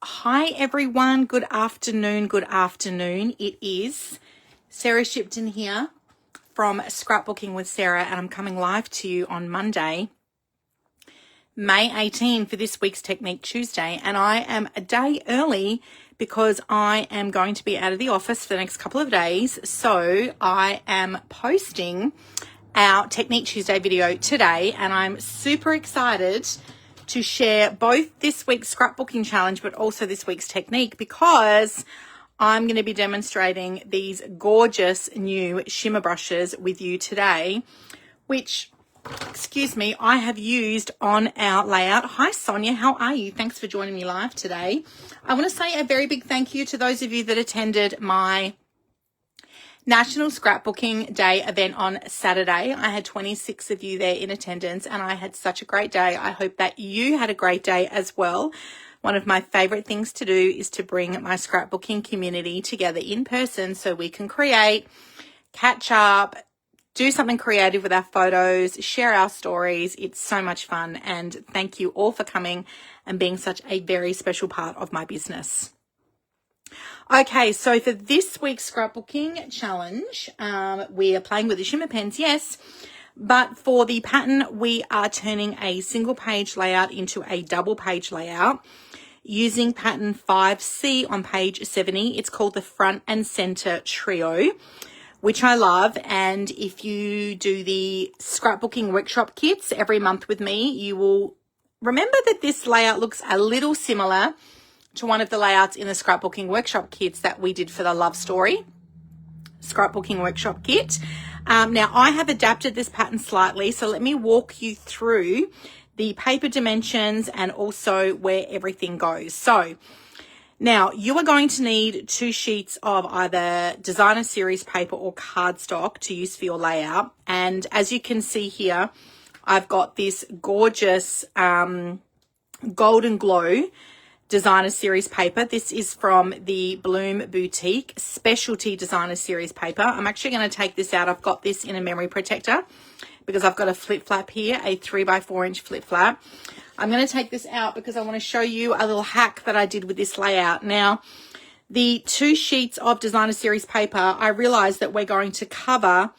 Hi everyone, good afternoon. It is Sarah Shipton here from Scrapbooking with Sarah, and I'm coming live to you on Monday, May 18 for this week's Technique Tuesday, and I am a day early because I am going to be out of the office for the next couple of days, so I am posting our Technique Tuesday video today, and I'm super excited to share both this week's scrapbooking challenge but also this week's technique, because I'm going to be demonstrating these gorgeous new shimmer brushes with you today, which, I have used on our layout. Hi Sonia, how are you? Thanks for joining me live today. I want to say a very big thank you to those of you that attended my National Scrapbooking Day event on Saturday. I had 26 of you there in attendance and I had such a great day. I hope that you had a great day as well. One of my favorite things to do is to bring my scrapbooking community together in person so we can create, catch up, do something creative with our photos, share our stories. It's so much fun, and thank you all for coming and being such a very special part of my business. Okay, so for this week's scrapbooking challenge, we are playing with the shimmer pens, yes, but for the pattern, we are turning a single page layout into a double page layout using pattern 5C on page 70. It's called the Front and Center Trio, which I love. And if you do the scrapbooking workshop kits every month with me, you will remember that this layout looks a little similar to one of the layouts in the scrapbooking workshop kits that we did for the Love Story scrapbooking workshop kit. Now I have adapted this pattern slightly, so let me walk you through the paper dimensions and also where everything goes. So now you are going to need 2 sheets of either designer series paper or cardstock to use for your layout. And as you can see here, I've got this gorgeous Golden Glow designer series paper. This is from the Bloom Boutique specialty designer series paper. I'm actually going to take this out. I've got this in a memory protector because I've got a flip flap here, a 3x4 inch flip flap. I'm going to take this out because I want to show you a little hack that I did with this layout. Now, the 2 sheets of designer series paper, I realized that we're going to cover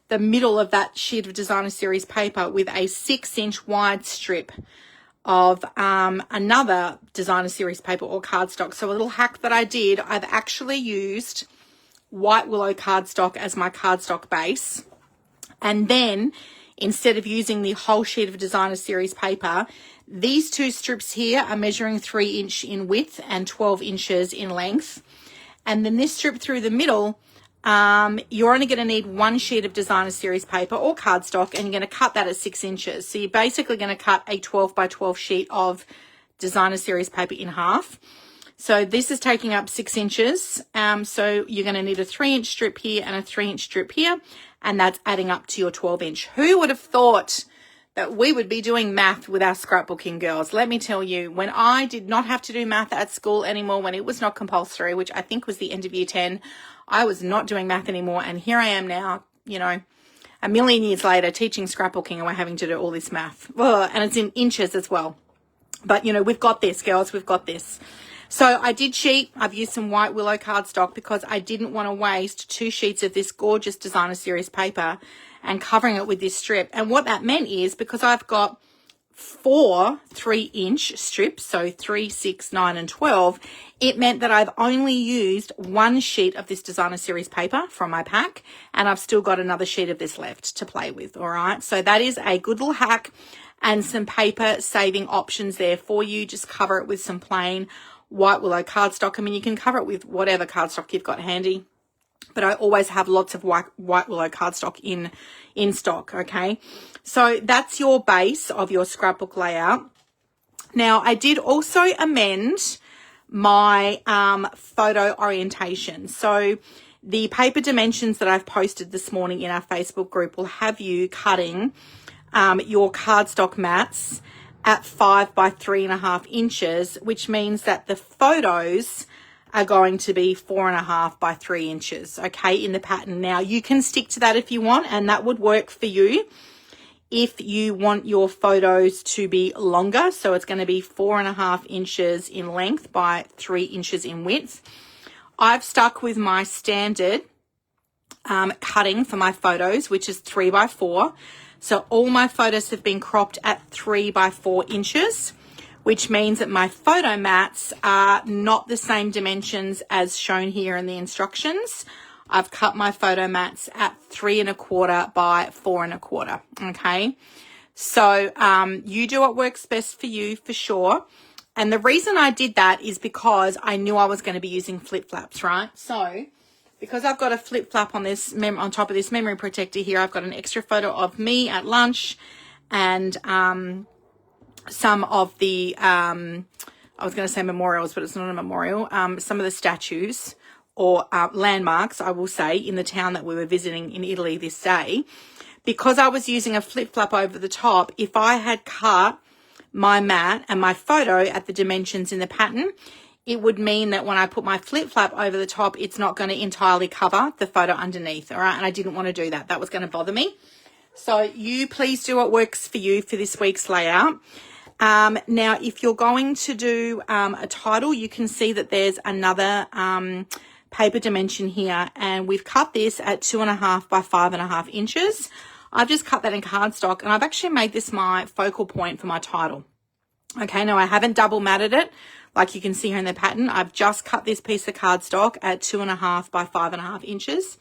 the middle of that sheet of designer series paper with a 6-inch wide strip of another designer series paper or cardstock. So a little hack that I did, I've actually used white willow cardstock as my cardstock base, and then instead of using the whole sheet of designer series paper, these 2 strips here are measuring 3 inch in width and 12 inches in length, and then this strip through the middle, you're only going to need 1 sheet of designer series paper or cardstock, and you're going to cut that at 6 inches. So you're basically going to cut a 12 by 12 sheet of designer series paper in half. So this is taking up 6 inches. So you're going to need a 3-inch strip here and a 3-inch strip here, and that's adding up to your 12-inch. Who would have thought that we would be doing math with our scrapbooking girls? Let me tell you, when I did not have to do math at school anymore, when it was not compulsory, which I think was the end of year 10, I was not doing math anymore. And here I am now, you know, a million years later teaching scrapbooking, and we're having to do all this math. Ugh, and it's in inches as well. But, you know, we've got this, girls, we've got this. So I did cheat. I've used some white willow cardstock because I didn't want to waste 2 sheets of this gorgeous designer series paper and covering it with this strip. And what that meant is, because I've got 4 3-inch strips, so 3, 6, 9, and 12, it meant that I've only used 1 sheet of this designer series paper from my pack, and I've still got another sheet of this left to play with. All right, so that is a good little hack and some paper saving options there for you. Just cover it with some plain white willow cardstock. I mean, you can cover it with whatever cardstock you've got handy, but I always have lots of white willow cardstock in stock. Okay, so that's your base of your scrapbook layout. Now, I did also amend my photo orientation. So the paper dimensions that I've posted this morning in our Facebook group will have you cutting your cardstock mats at 5 by 3.5 inches, which means that the photos are going to be 4.5 by 3 inches, okay, in the pattern. Now, you can stick to that if you want, and that would work for you if you want your photos to be longer. So it's going to be 4.5 inches in length by 3 inches in width. I've stuck with my standard cutting for my photos, which is 3 by 4. So all my photos have been cropped at 3 by 4 inches, which means that my photo mats are not the same dimensions as shown here in the instructions. I've cut my photo mats at 3.25 by 4.25. Okay. So, you do what works best for you for sure. And the reason I did that is because I knew I was going to be using flip flaps, right? So because I've got a flip flap on this on top of this memory protector here, I've got an extra photo of me at lunch and, some of the, I was going to say memorials, but it's not a memorial. Some of the statues or landmarks, I will say, in the town that we were visiting in Italy this day. Because I was using a flip flap over the top, if I had cut my mat and my photo at the dimensions in the pattern, it would mean that when I put my flip flap over the top, it's not going to entirely cover the photo underneath. All right. And I didn't want to do that. That was going to bother me. So you please do what works for you for this week's layout. Now, if you're going to do a title, you can see that there's another paper dimension here, and we've cut this at 2.5 by 5.5 inches. I've just cut that in cardstock, and I've actually made this my focal point for my title. Okay, now I haven't double matted it like you can see here in the pattern. I've just cut this piece of cardstock at 2.5 by 5.5 inches,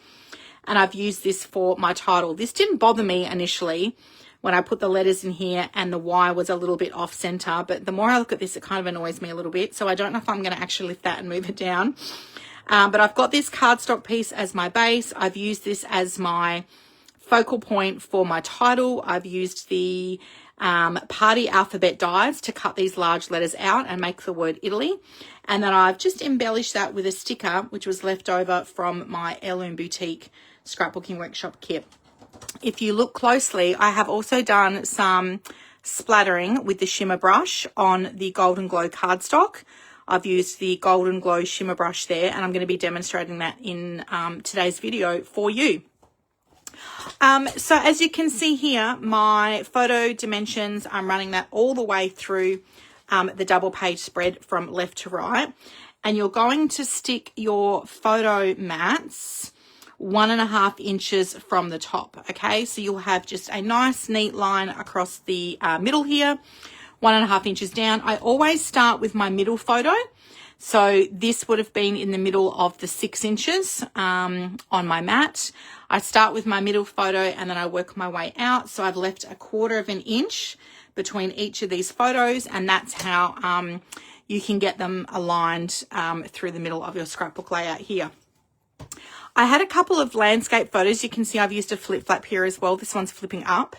and I've used this for my title. This didn't bother me initially when I put the letters in here and the Y was a little bit off center, but the more I look at this, it kind of annoys me a little bit. So I don't know if I'm going to actually lift that and move it down. But I've got this cardstock piece as my base. I've used this as my focal point for my title. I've used the party alphabet dies to cut these large letters out and make the word Italy. And then I've just embellished that with a sticker, which was left over from my Heirloom Boutique scrapbooking workshop kit. If you look closely, I have also done some splattering with the shimmer brush on the Golden Glow cardstock. I've used the Golden Glow shimmer brush there, and I'm going to be demonstrating that in today's video for you. So as you can see here, my photo dimensions, I'm running that all the way through the double page spread from left to right. And you're going to stick your photo mats 1.5 inches from the top. Okay, so you'll have just a nice neat line across the middle here, 1.5 inches down. I always start with my middle photo. So this would have been in the middle of the 6 inches on my mat. I start with my middle photo and then I work my way out. So I've left 1/4 inch between each of these photos, and that's how you can get them aligned through the middle of your scrapbook layout here. I had a couple of landscape photos. You can see I've used a flip flap here as well. This one's flipping up.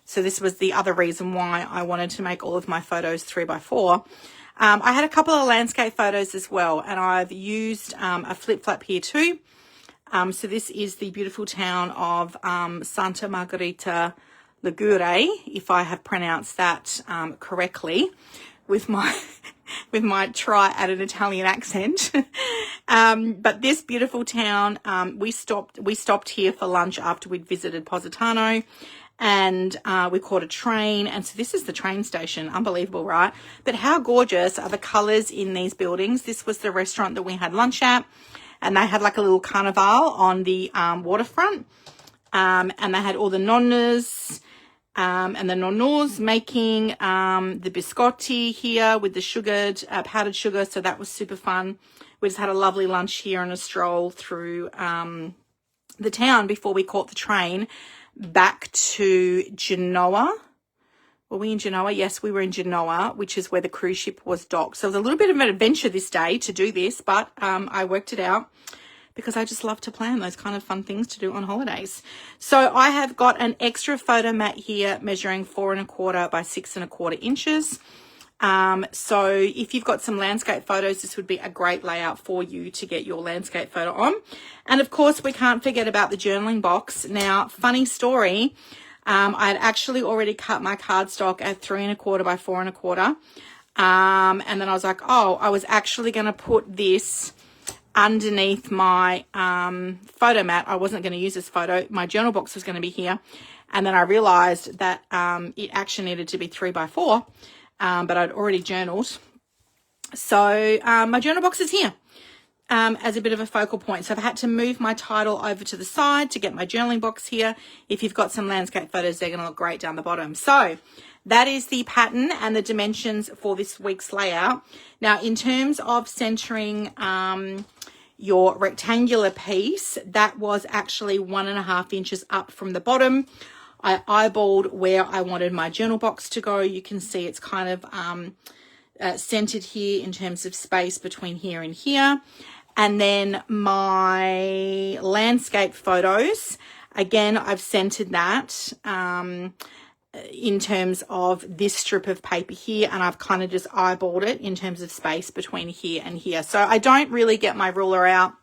So this was the other reason why I wanted to make all of my photos 3 by 4. I had a couple of landscape photos as well, and I've used a flip flap here too. So this is the beautiful town of Santa Margherita Ligure, if I have pronounced that correctly, with my with my try at an Italian accent. But this beautiful town, we stopped here for lunch after we'd visited Positano, and we caught a train. And so this is the train station. Unbelievable, right? But how gorgeous are the colors in these buildings. This was the restaurant that we had lunch at, and they had like a little carnival on the waterfront. And they had all the nonnas and the nonnos making the biscotti here with the sugared, powdered sugar. So that was super fun. We just had a lovely lunch here and a stroll through the town before we caught the train back to Genoa. Were we in Genoa? Yes, we were in Genoa, which is where the cruise ship was docked. So it was a little bit of an adventure this day to do this, but I worked it out because I just love to plan those kind of fun things to do on holidays. So I have got an extra photo mat here measuring 4.25 by 6.25 inches. So if you've got some landscape photos, this would be a great layout for you to get your landscape photo on. And of course, we can't forget about the journaling box. Now, funny story, I had actually already cut my cardstock at 3.25 by 4.25. And then I was like, oh, I was actually going to put this underneath my photo mat. I wasn't going to use this photo. My journal box was going to be here. And then I realized that it actually needed to be 3x4, but I'd already journaled. So my journal box is here as a bit of a focal point. So I've had to move my title over to the side to get my journaling box here. If you've got some landscape photos, they're going to look great down the bottom. So that is the pattern and the dimensions for this week's layout. Now, in terms of centering your rectangular piece, that was actually 1.5 inches up from the bottom. I eyeballed where I wanted my journal box to go. You can see it's kind of centered here in terms of space between here and here. And then my landscape photos, again, I've centered that in terms of this strip of paper here, and I've kind of just eyeballed it in terms of space between here and here. So I don't really get my ruler out.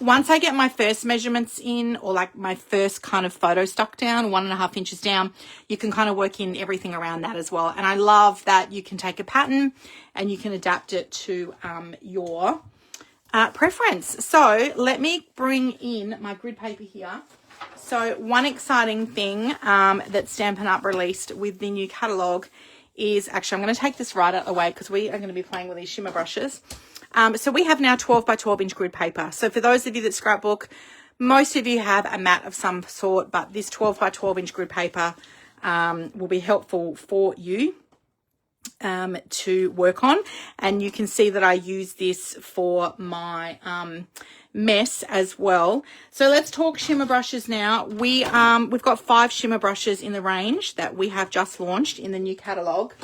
Once I get my first measurements in, or like my first kind of photo stuck down, 1.5 inches down, you can kind of work in everything around that as well. And I love that you can take a pattern and you can adapt it to your preference. So let me bring in my grid paper here. So one exciting thing that Stampin' Up! Released with the new catalogue is, actually I'm going to take this right out of the way because we are going to be playing with these shimmer brushes. So we have now 12x12 inch grid paper. So for those of you that scrapbook, most of you have a mat of some sort, but this 12x12 inch grid paper will be helpful for you to work on. And you can see that I use this for my mess as well. So let's talk shimmer brushes now. We've got 5 shimmer brushes in the range that we have just launched in the new catalogue.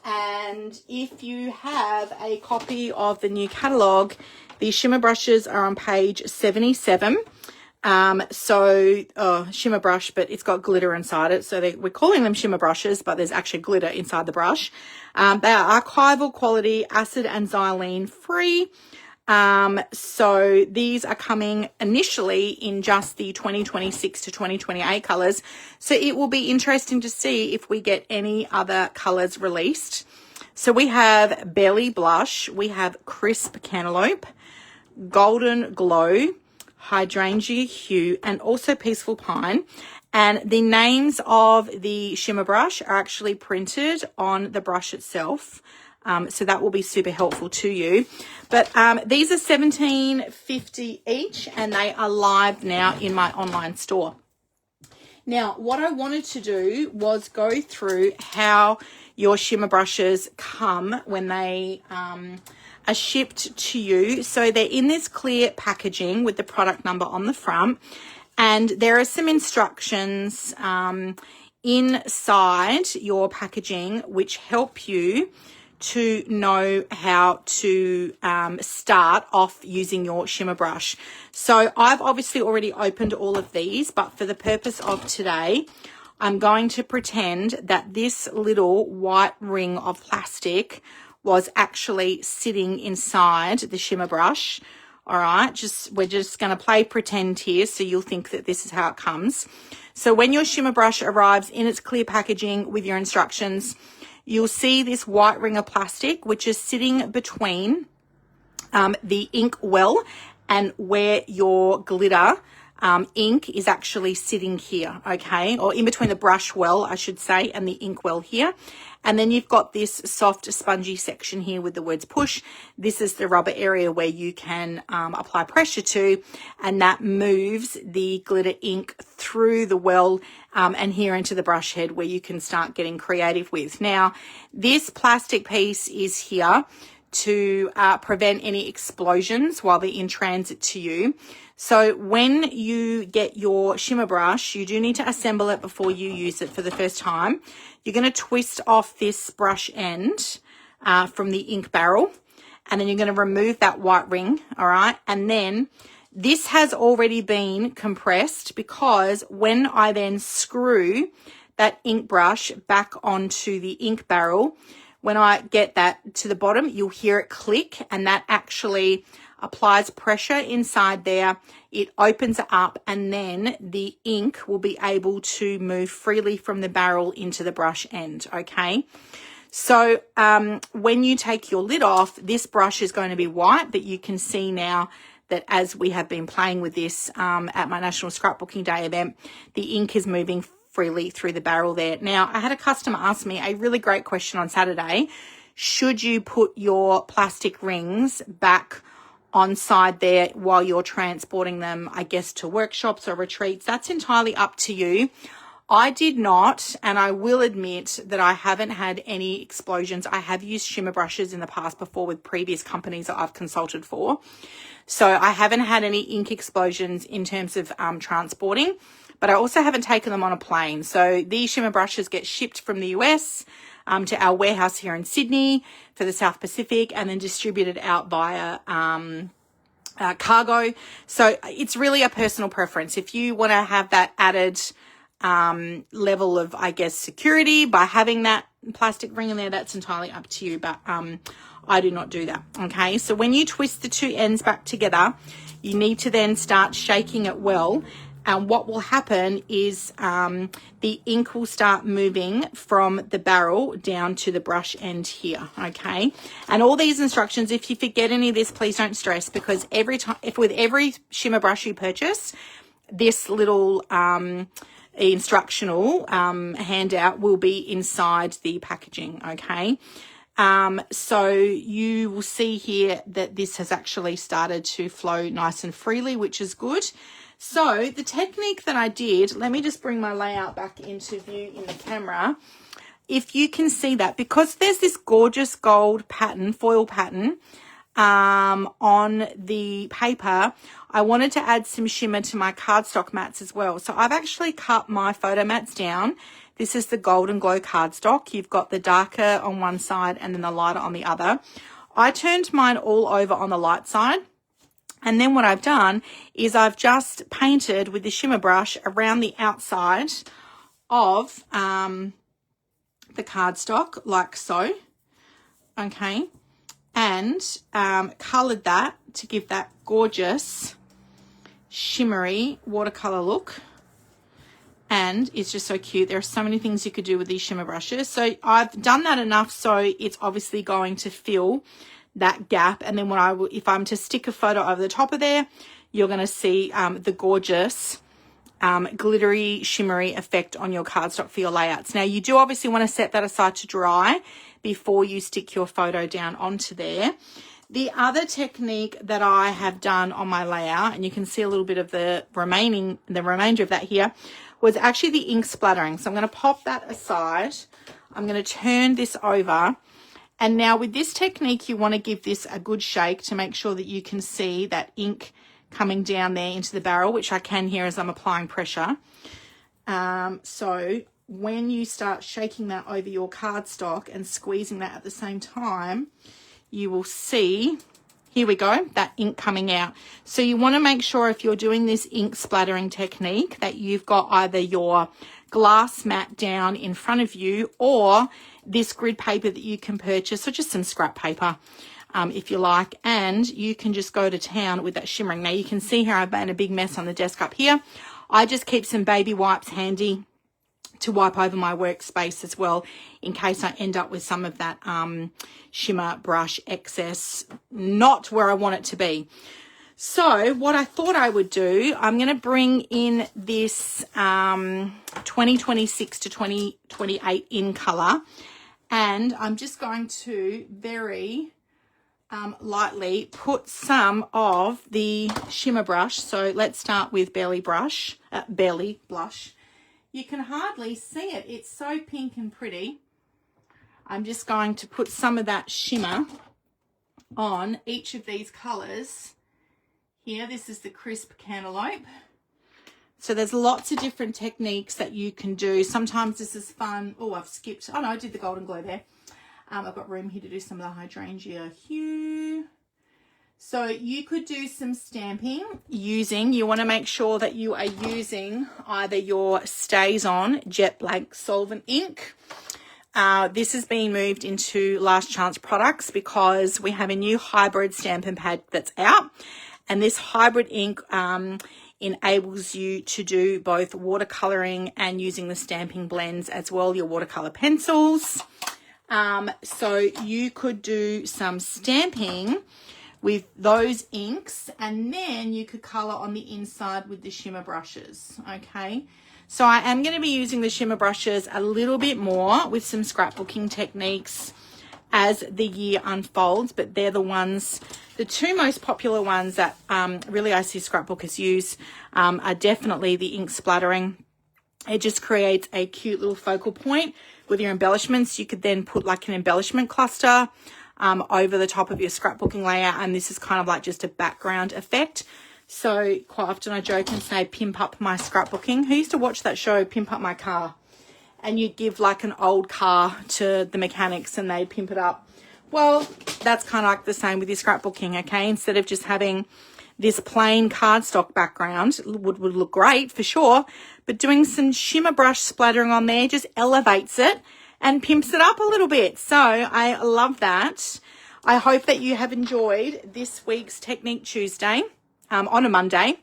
And if you have a copy of the new catalogue, the shimmer brushes are on page 77. Shimmer brush, but it's got glitter inside it. So we're calling them shimmer brushes, but there's actually glitter inside the brush. They are archival quality, acid and xylene free. So these are coming initially in just the 2026 to 2028 colors. So it will be interesting to see if we get any other colors released. So we have Belly Blush, we have Crisp Cantaloupe, Golden Glow, Hydrangea Hue, and also Peaceful Pine. And the names of the shimmer brush are actually printed on the brush itself. So that will be super helpful to you. But these are $17.50 each, and they are live now in my online store. Now, what I wanted to do was go through how your shimmer brushes come when they are shipped to you. So they're in this clear packaging with the product number on the front, and there are some instructions inside your packaging which help you to know how to start off using your shimmer brush. So I've obviously already opened all of these, but for the purpose of today, I'm going to pretend that this little white ring of plastic was actually sitting inside the shimmer brush. All right, we're just going to play pretend here, so you'll think that this is how it comes. So when your shimmer brush arrives in its clear packaging with your instructions, you'll see this white ring of plastic, which is sitting between the ink well and where your glitter ink is actually sitting here, okay? Or in between the brush well, I should say, and the ink well here. And then you've got this soft spongy section here with the words push. This is the rubber area where you can apply pressure to, and that moves the glitter ink through the well and here into the brush head where you can start getting creative with. Now, this plastic piece is here to prevent any explosions while they're in transit to you. So when you get your shimmer brush, you do need to assemble it before you use it for the first time. You're going to twist off this brush end from the ink barrel, and then you're going to remove that white ring, all right? And then this has already been compressed, because when I then screw that ink brush back onto the ink barrel, when I get that to the bottom, you'll hear it click, and that actually applies pressure inside there. It opens it up, and then the ink will be able to move freely from the barrel into the brush end, okay? So when you take your lid off, this brush is going to be white, but you can see now that as we have been playing with this at my National Scrapbooking Day event, the ink is moving freely through the barrel there. Now, I had a customer ask me a really great question on Saturday. Should you put your plastic rings back on side there while you're transporting them, I guess, to workshops or retreats? That's entirely up to you. I did not, and I will admit that I haven't had any explosions. I have used shimmer brushes in the past before with previous companies that I've consulted for. So I haven't had any ink explosions in terms of transporting, but I also haven't taken them on a plane. So these shimmer brushes get shipped from the US to our warehouse here in Sydney for the South Pacific, and then distributed out via cargo. So it's really a personal preference. If you want to have that added level of, I guess, security by having that plastic ring in there, that's entirely up to you, but I do not do that. Okay, so when you twist the two ends back together, you need to then start shaking it well, and what will happen is the ink will start moving from the barrel down to the brush end here. Okay, and all these instructions, if you forget any of this, please don't stress, because every time, if with every shimmer brush you purchase, this little instructional handout will be inside the packaging. Okay, so you will see here that this has actually started to flow nice and freely, which is good. So the technique that I did, let me just bring my layout back into view in the camera. If you can see that, because there's this gorgeous gold pattern, foil pattern, on the paper, I wanted to add some shimmer to my cardstock mats as well. So I've actually cut my photo mats down. This is the Golden Glow cardstock. You've got the darker on one side and then the lighter on the other. I turned mine all over on the light side. And then what I've done is I've just painted with the shimmer brush around the outside of the cardstock, like so. Okay. And coloured that to give that gorgeous shimmery watercolour look. And it's just so cute. There are so many things you could do with these shimmer brushes. So I've done that enough so it's obviously going to fill that gap. And then when if I'm to stick a photo over the top of there, you're going to see the gorgeous glittery shimmery effect on your cardstock for your layouts. Now you do obviously want to set that aside to dry before you stick your photo down onto there. The other technique that I have done on my layout, and you can see a little bit of the remainder of that here, was actually the ink splattering. So I'm going to pop that aside. I'm going to turn this over. And now with this technique, you want to give this a good shake to make sure that you can see that ink coming down there into the barrel, which I can hear as I'm applying pressure. So when you start shaking that over your cardstock and squeezing that at the same time, you will see, here we go, that ink coming out. So you want to make sure if you're doing this ink splattering technique that you've got either your glass mat down in front of you or this grid paper that you can purchase, or just some scrap paper if you like, and you can just go to town with that shimmering. Now you can see here I've made a big mess on the desk up here. I just keep some baby wipes handy to wipe over my workspace as well in case I end up with some of that shimmer brush excess not where I want it to be. So what I thought I would do, I'm going to bring in this 2026 to 2028 in colour, and I'm just going to very lightly put some of the shimmer brush. So let's start with Belly Blush. You can hardly see it. It's so pink and pretty. I'm just going to put some of that shimmer on each of these colours. Here, this is the crisp cantaloupe. So there's lots of different techniques that you can do. Sometimes this is fun. Oh, I've skipped. Oh, no, I did the golden glow there. I've got room here to do some of the hydrangea hue. So you could do some stamping using, you want to make sure that you are using either your StazOn Jet Blank Solvent ink. This is being moved into Last Chance products because we have a new hybrid stamping pad that's out. And this hybrid ink enables you to do both watercolouring and using the stamping blends as well, your watercolour pencils. So you could do some stamping with those inks, and then you could color on the inside with the shimmer brushes. Okay, so I am going to be using the shimmer brushes a little bit more with some scrapbooking techniques as the year unfolds, but they're the two most popular ones that really I see scrapbookers use are definitely the ink splattering. It just creates a cute little focal point with your embellishments. You could then put like an embellishment cluster over the top of your scrapbooking layer, and this is kind of like just a background effect. So quite often I joke and say, pimp up my scrapbooking. Who used to watch that show, Pimp Up My Car? And you'd give like an old car to the mechanics and they'd pimp it up. Well, that's kind of like the same with your scrapbooking, okay? Instead of just having this plain cardstock background, would look great for sure, but doing some shimmer brush splattering on there just elevates it and pimps it up a little bit. So I love that. I hope that you have enjoyed this week's Technique Tuesday on a Monday,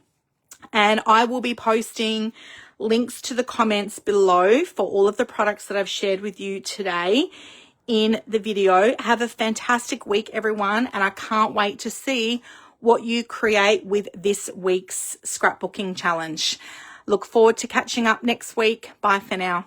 and I will be posting links to the comments below for all of the products that I've shared with you today in the video. Have a fantastic week, everyone, and I can't wait to see what you create with this week's scrapbooking challenge. Look forward to catching up next week. Bye for now.